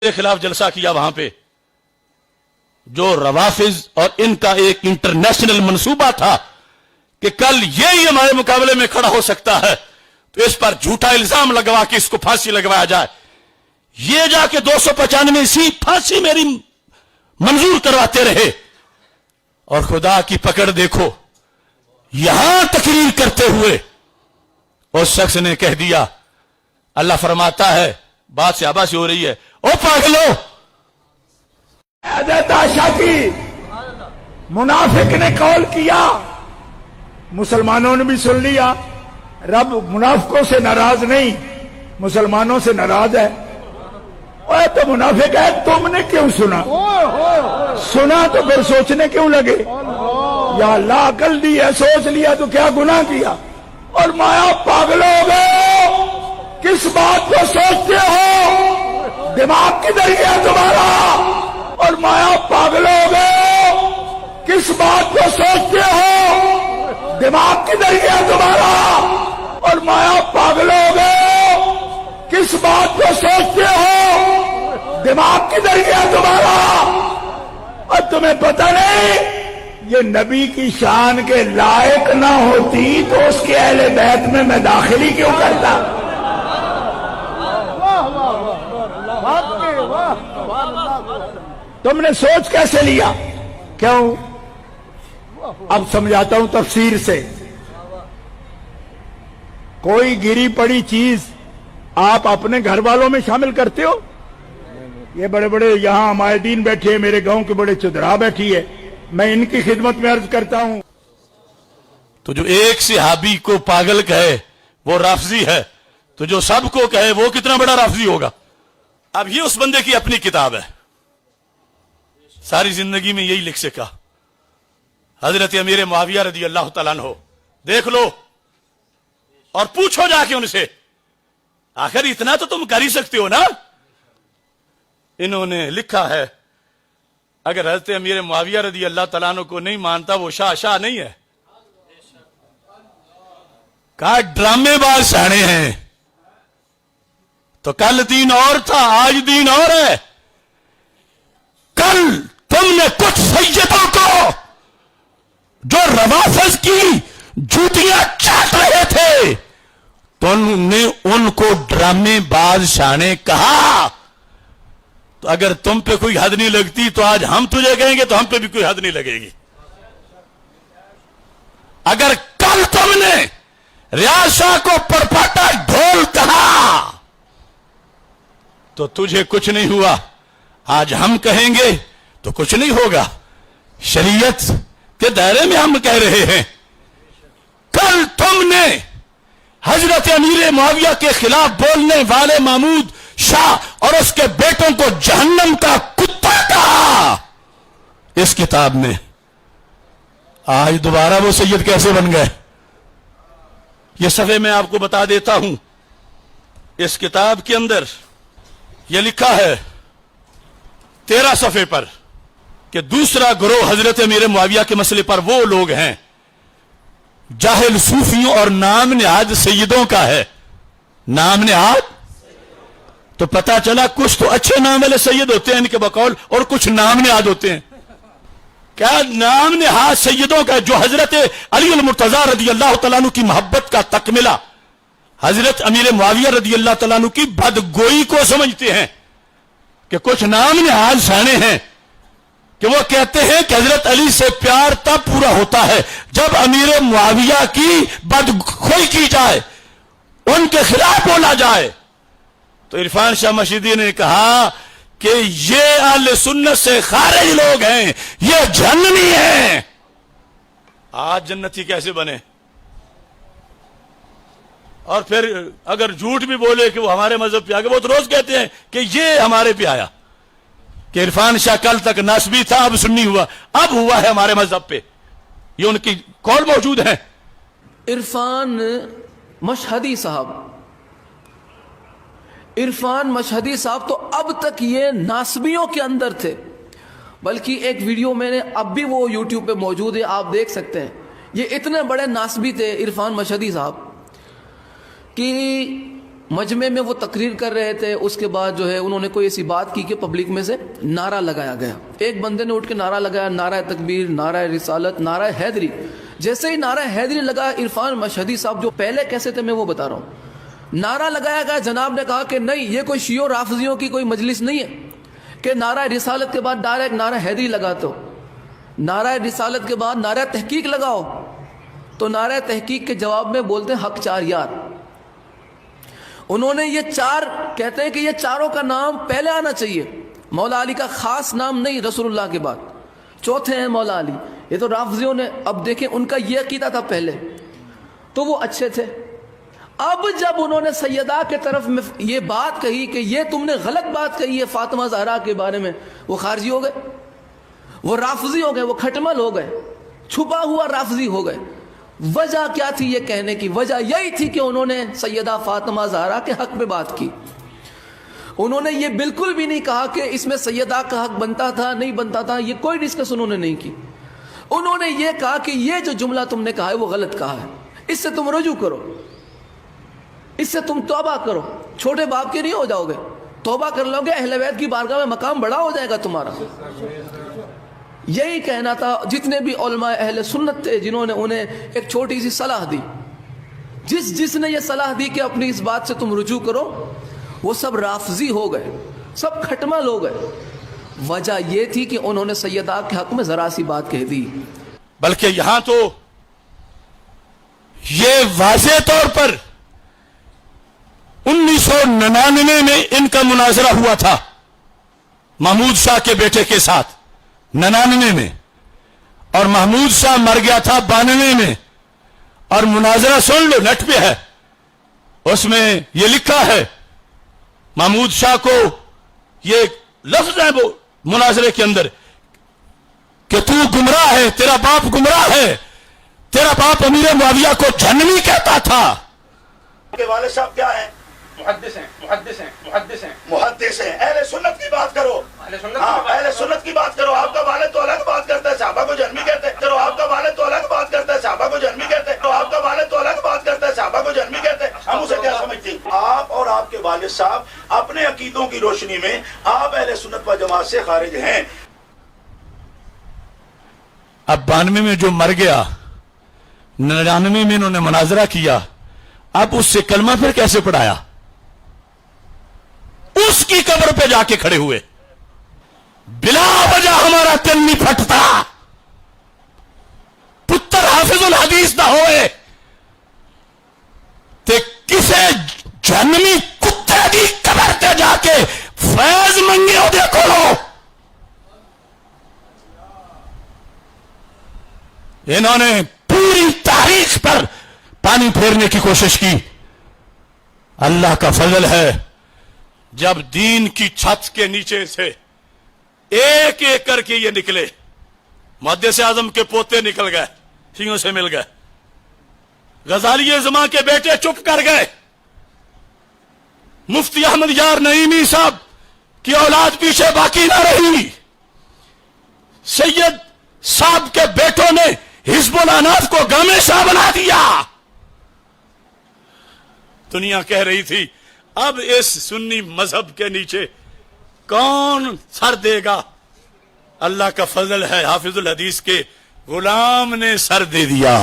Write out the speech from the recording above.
کے خلاف جلسہ کیا وہاں پہ، جو روافض اور ان کا ایک انٹرنیشنل منصوبہ تھا کہ کل یہ ہمارے مقابلے میں کھڑا ہو سکتا ہے تو اس پر جھوٹا الزام لگوا کے اس کو پھانسی لگوایا جائے، یہ جا کے 295 سیٹ پھانسی میری منظور کرواتے رہے، اور خدا کی پکڑ دیکھو، یہاں تقریر کرتے ہوئے اس شخص نے کہہ دیا، اللہ فرماتا ہے، بات صحابہ سے ہو رہی ہے، او پاگلو، حضرت عائشہ کی منافق نے قول کیا، مسلمانوں نے بھی سن لیا، رب منافقوں سے ناراض نہیں مسلمانوں سے ناراض ہے۔ اوہ تو منافق ہے، تم نے کیوں سنا؟ سنا تو پھر سوچنے کیوں لگے؟ یا اللہ عقل دی ہے، سوچ لیا تو کیا گناہ کیا؟ اور مایا پاگل ہو گئے، کس بات کو سوچتے ہو؟ دماغ کدھر گیا تمہارا؟ اور مایا پاگل ہو گئے، کس بات کو سوچتے ہو؟ دماغ کدھر گیا تمہارا؟ اور مایا پاگل ہو گئے، کس بات کو سوچتے ہو؟ دماغ کدھر گیا تمہارا؟ اور تمہیں پتہ نہیں یہ نبی کی شان کے لائق نہ ہوتی تو اس کے اہل بیت میں داخل ہی کیوں کرتا؟ تم نے سوچ کیسے لیا؟ کیوں؟ اب سمجھاتا ہوں تفسیر سے۔ کوئی گری پڑی چیز آپ اپنے گھر والوں میں شامل کرتے ہو؟ یہ بڑے بڑے یہاں عمائدین بیٹھے ہیں، میرے گاؤں کے بڑے چودھرا بیٹھی ہے، میں ان کی خدمت میں عرض کرتا ہوں۔ تو جو ایک صحابی کو پاگل کہے وہ رافضی ہے، تو جو سب کو کہے وہ کتنا بڑا رافضی ہوگا؟ اب یہ اس بندے کی اپنی کتاب ہے، ساری زندگی میں یہی لکھ سکا، حضرت امیر معاویہ رضی اللہ تعالیٰ عنہ، دیکھ لو اور پوچھو جا کے ان سے، آخر اتنا تو تم کر ہی سکتے ہو نا۔ انہوں نے لکھا ہے، اگر حضرت امیر معاویہ رضی اللہ تعالیٰ عنہ کو نہیں مانتا وہ شاہ نہیں ہے، کہا ڈرامے باز سیانے ہیں، تو کل دین اور تھا آج دین اور ہے۔ کل تم نے کچھ سیدوں کو جو روافض کی جوتیاں چاٹ رہے تھے تم نے ان کو ڈرامے باز شانے کہا، تو اگر تم پہ کوئی حد نہیں لگتی تو آج ہم تجھے کہیں گے تو ہم پہ بھی کوئی حد نہیں لگے گی۔ اگر کل تم نے ریاض شاہ کو پرپاٹا ڈھول کہا تو تجھے کچھ نہیں ہوا، آج ہم کہیں گے تو کچھ نہیں ہوگا، شریعت کے دائرے میں ہم کہہ رہے ہیں۔ کل تم نے حضرت امیر معاویہ کے خلاف بولنے والے محمود شاہ اور اس کے بیٹوں کو جہنم کا کتا کہا اس کتاب میں، آج دوبارہ وہ سید کیسے بن گئے؟ یہ صفحے میں آپ کو بتا دیتا ہوں، اس کتاب کے اندر یہ لکھا ہے 13 صفحے پر کہ دوسرا گروہ حضرت امیر معاویہ کے مسئلے پر وہ لوگ ہیں جاہل صوفیوں اور نام نہاد سیدوں کا ہے۔ نام نہاد تو پتا چلا کچھ تو اچھے نام والے سید ہوتے ہیں ان کے بقول، اور کچھ نام نہاد ہوتے ہیں۔ کیا نام نہاد سیدوں کا جو حضرت علی المرتضیٰ رضی اللہ تعالیٰ عنہ کی محبت کا تکملہ، حضرت امیر معاویہ رضی اللہ تعالیٰ عنہ کی بدگوئی کو سمجھتے ہیں کہ کچھ نام نہاد سانے ہیں کہ وہ کہتے ہیں کہ حضرت علی سے پیار تب پورا ہوتا ہے جب امیر معاویہ کی بدگوئی کی جائے، ان کے خلاف بولا جائے۔ تو عرفان شاہ مشیدی نے کہا کہ یہ اہل سنت سے خارج لوگ ہیں، یہ جہنمی ہیں۔ آج جنتی کیسے بنے؟ اور پھر اگر جھوٹ بھی بولے کہ وہ ہمارے مذہب پہ آ گئے، وہ تو روز کہتے ہیں کہ یہ ہمارے پہ آیا، کہ عرفان شاہ کل تک نسبی تھا اب سنی ہوا، اب ہوا ہے ہمارے مذہب پہ، یہ ان کی قول موجود ہیں۔ عرفان مشہدی صاحب تو اب تک یہ ناسبیوں کے اندر تھے، بلکہ ایک ویڈیو میں نے اب بھی وہ یوٹیوب پہ موجود ہے، آپ دیکھ سکتے ہیں۔ یہ اتنے بڑے ناسبی تھے عرفان مشہدی صاحب کہ مجمع میں وہ تقریر کر رہے تھے. اس کے بعد جو ہے انہوں نے کوئی ایسی بات کی کہ پبلک میں سے نعرہ لگایا گیا. ایک بندے نے اٹھ کے نعرہ لگایا, نعرہ تکبیر, نعرہ رسالت, نعرہ حیدری. جیسے ہی نعرہ حیدری لگا, عرفان مشہدی صاحب جو پہلے کیسے تھے میں وہ بتا رہا ہوں, نعرہ لگایا گیا. جناب نے کہا کہ نہیں, یہ کوئی شیعہ رافضیوں کی کوئی مجلس نہیں ہے کہ نعرہ رسالت کے بعد ڈائریکٹ نعرہ حیدری لگاتے ہو. نعرہ رسالت کے بعد نعرہ تحقیق لگاؤ. تو نعرہ تحقیق کے جواب میں بولتے ہیں حق چار یار. انہوں نے یہ چار کہتے ہیں کہ یہ چاروں کا نام پہلے آنا چاہیے, مولا علی کا خاص نام نہیں, رسول اللہ کے بعد چوتھے ہیں مولا علی. یہ تو رافضیوں نے, اب دیکھیں ان کا یہ عقیدہ تھا پہلے تو وہ اچھے تھے. اب جب انہوں نے سیدہ کے طرف میں یہ بات کہی کہ یہ تم نے غلط بات کہی ہے فاطمہ زہرا کے بارے میں, وہ خارجی ہو گئے, وہ رافضی ہو گئے, وہ کھٹمل ہو گئے, چھپا ہوا رافضی ہو گئے. وجہ کیا تھی یہ کہنے کی؟ وجہ یہی تھی کہ انہوں نے سیدہ فاطمہ زہرا کے حق میں بات کی. انہوں نے یہ بالکل بھی نہیں کہا کہ اس میں سیدہ کا حق بنتا تھا نہیں بنتا تھا, یہ کوئی ڈسکس انہوں نے نہیں کی. انہوں نے یہ کہا کہ یہ جو جملہ تم نے کہا ہے وہ غلط کہا ہے, اس سے تم رجوع کرو, اس سے تم توبہ کرو. چھوٹے باپ کے نہیں ہو جاؤ گے, توبہ کر لو گے, اہل بیت کی بارگاہ میں مقام بڑا ہو جائے گا تمہارا. یہی کہنا تھا. جتنے بھی علماء اہل سنت تھے جنہوں نے انہیں ایک چھوٹی سی صلاح دی, جس نے یہ صلاح دی کہ اپنی اس بات سے تم رجوع کرو, وہ سب رافضی ہو گئے, سب کھٹمل ہو گئے. وجہ یہ تھی کہ انہوں نے سیدہ کے حق میں ذرا سی بات کہہ دی. بلکہ یہاں تو یہ واضح طور پر 1999 میں ان کا مناظرہ ہوا تھا محمود شاہ کے بیٹے کے ساتھ, 99 میں, اور محمود شاہ مر گیا تھا 92 میں. اور مناظرہ سن لو, نیٹ پہ ہے, اس میں یہ لکھا ہے محمود شاہ کو, یہ لفظ ہے وہ مناظرے کے اندر کہ تو گمراہ ہے, تیرا باپ گمراہ ہے, تیرا باپ امیر معاویہ کو جہنمی کہتا تھا. کے والد صاحب کیا ہیں؟ محدث ہیں, محدث ہیں, محدث ہیں. محدث ہیں. اہل سنت کی بات کرو. ہاں, اہل سنت کی بات کرو. آپ کا والد تو الگ بات کرتا ہے, صحابہ کو جہنمی کہتے ہیں. کرو, آپ کا والد تو الگ بات کرتا ہے, صحابہ کو جہنمی کہتے ہیں. تو آپ کا والد تو الگ بات کرتا ہے, صحابہ کو جہنمی کہتے ہیں. ہم اسے کیا سمجھتے ہیں؟ آپ اور آپ کے والد صاحب اپنے عقیدوں کی روشنی میں آپ اہل سنت و جماعت سے خارج ہیں. اب 92 میں جو مر گیا, 99 میں انہوں نے مناظرہ کیا, اب اس سے کلمہ پھر کیسے پڑھایا؟ اس کی قبر پہ جا کے کھڑے ہوئے. بلا وجہ ہمارا دل نہیں پھٹتا. پتر حافظ الحدیث نہ ہوئے تے کسے جہنمی کتے دی قبر تے جا کے فیض منگے ہو دیکھو لو. انہوں نے پوری تاریخ پر پانی پھیرنے کی کوشش کی. اللہ کا فضل ہے, جب دین کی چھت کے نیچے سے ایک ایک کر کے یہ نکلے, محدث اعظم کے پوتے نکل گئے, سینگوں سے مل گئے, غزالی زماں کے بیٹے چپ کر گئے, مفتی احمد یار نعیمی صاحب کی اولاد پیچھے باقی نہ رہی, سید صاحب کے بیٹوں نے حزب الاناف کو گامے شاہ بنا دیا. دنیا کہہ رہی تھی اب اس سنی مذہب کے نیچے کون سر دے گا؟ اللہ کا فضل ہے, حافظ الحدیث کے غلام نے سر دے دیا.